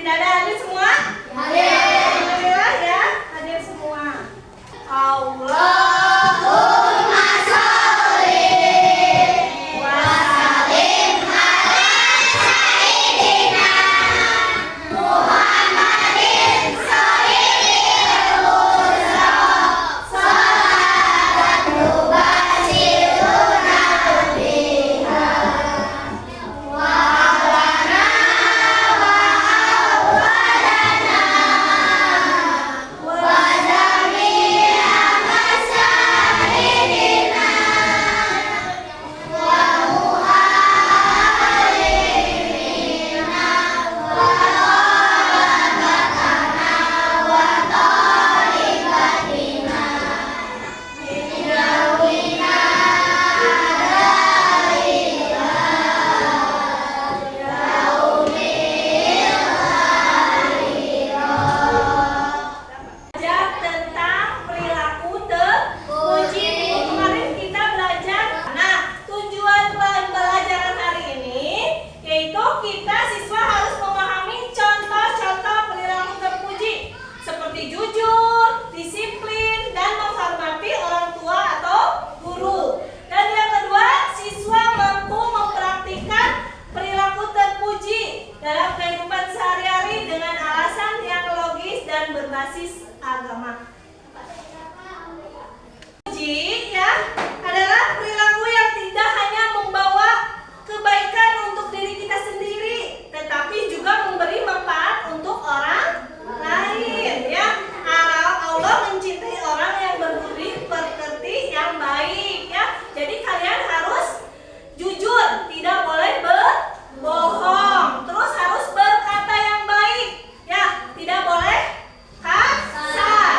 Tidak ada hadir semua? Alhamdulillah ya, hadir semua. Allahumma sholli wa sallim ala sayyidina Muhammadin sayyidil wusra salatu basiruna biha wa awalana wa awalana wa jami'a masyayidina wa muhalimina wa rabatana wa tariqatina min yawmina belajar tentang perilaku terpuji. Kemarin kita belajar. Nah, tujuan pembelajaran hari ini yaitu kita siswa harus memahami contoh-contoh perilaku terpuji seperti jujur, disiplin, dan menghormati orang tua atau guru. Dan yang kedua, siswa mampu mempraktikkan perilaku terpuji dalam kehidupan sehari-hari dengan alasan yang logis dan berbasis agama. Puji ya adalah perilaku yang tidak hanya membawa kebaikan untuk diri kita sendiri, tetapi juga memberi manfaat untuk orang lain ya. Allah mencintai orang yang berbudi pekerti yang baik ya. Jadi kalian harus jujur, tidak boleh berbohong, terus harus berkata yang baik ya, tidak boleh kasar.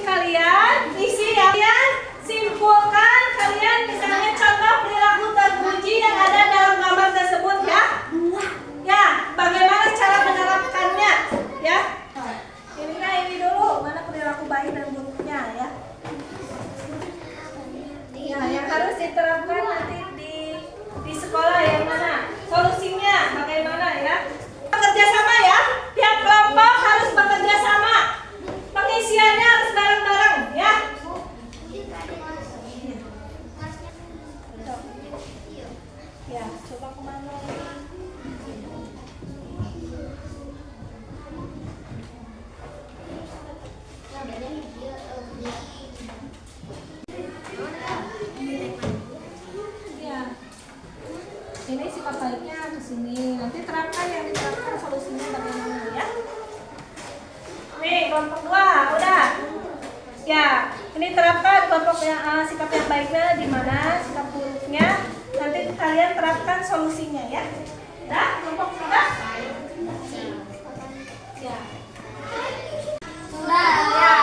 kalian isi ya. Kalian simpulkan, kalian misalnya contoh perilaku terpuji yang ada dalam gambar tersebut ya. Ya, bagaimana cara menerapkannya ya. Ini dulu mana perilaku baik dan buruknya ya. Ya, yang harus diterapkan nanti di sekolah yang mana? Solusinya bagaimana ya? Bekerja sama ya. Tiap kelompok harus bekerja sama. Pengisiannya harus bareng-bareng ya. Ya, coba kemana lagi? Ya. Ini sikap baiknya ke sini. Nanti terapkan yang diterapkan solusinya bagaimana ya. Nih, kelompok 2 udah. Ya, ini terapkan kelompok yang sikap yang baiknya di mana, sikap buruknya. Nanti kalian terapkan solusinya ya. Dah, kelompok 3. Ya. Ya,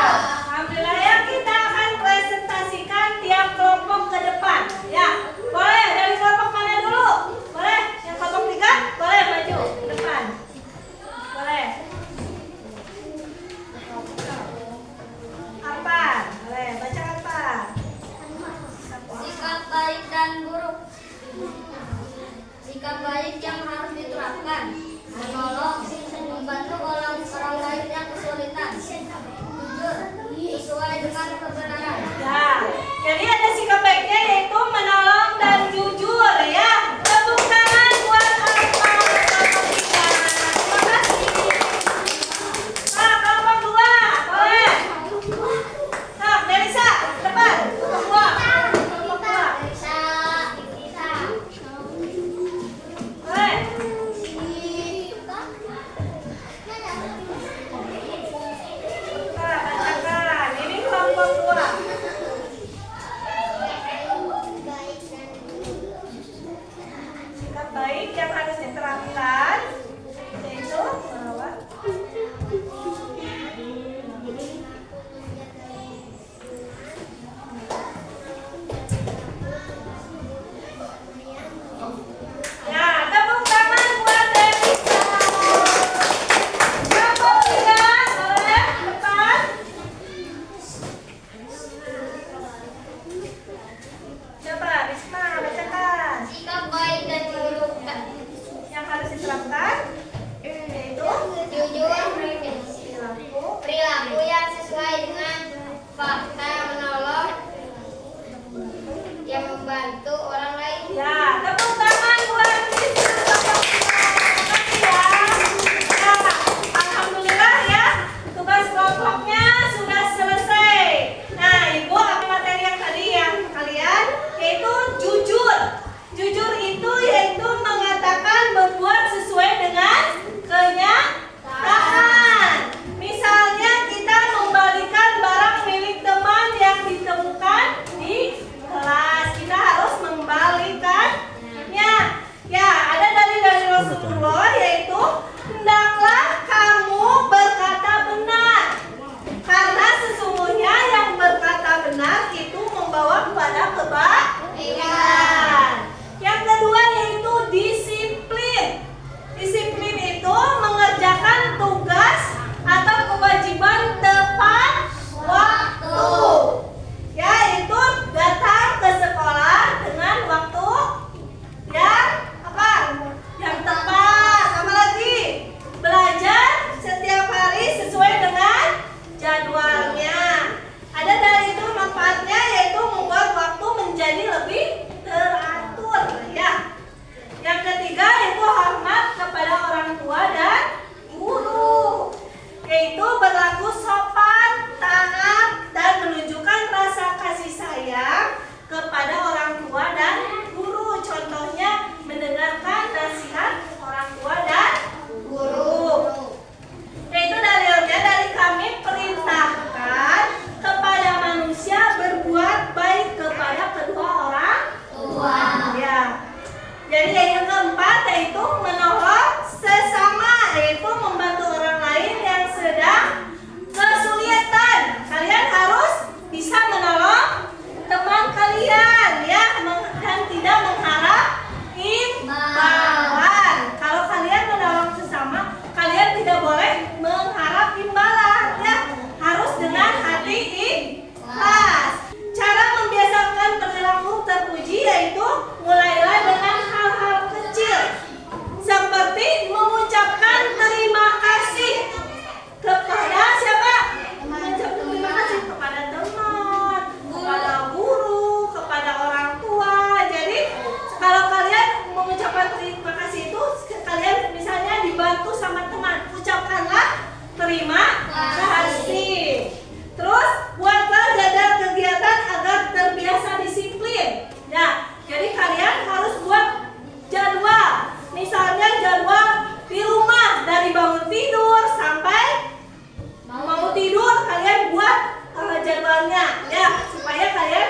alhamdulillah ya, kita akan presentasikan tiap kelompok ke depan. Ya, boleh dari kelompok mana dulu? Boleh, yang kelompok 3 boleh maju ke depan. Boleh. Apa? Boleh, baca apa? Sikap baik dan buruk. Sikap baik yang harus diterapkan: menolong, membantu orang lain yang kesulitan, jujur, sesuai dengan kebenaran. Ya, jadi ada sikap baiknya yaitu menolong dan jujur ya. Tepuk tangan buat kelompok 3. Terima kasih. Kelompok 2 boleh. Nah, Melisa, depan. Kelompok 2. Kelompok 2. Boleh. Bacakan. Ini kelompok 2. Sikap baik yang harus diterapkan yaitu merawat. Ya, tepuk tangan buat Melisa. Kelompok 3 boleh depan. Coba Risma bacakan. Sikap baik dan buruk Yang harus diterapkan yaitu jujur, perilaku. perilaku yang sesuai dengan fakta, menolong, yang membantu orang lain. Ya, tepuk tangan buat Risma. Terima kasih ya. Ya, alhamdulillah ya, tugas kelompoknya sudah selesai. Nah, Ibu materi yang tadi yang kalian yaitu jujur. Jujur itu yaitu mengatakan berbuat sesuai dengan kenyataan. Misalnya kita membalikan barang milik teman jadwalnya ya supaya kalian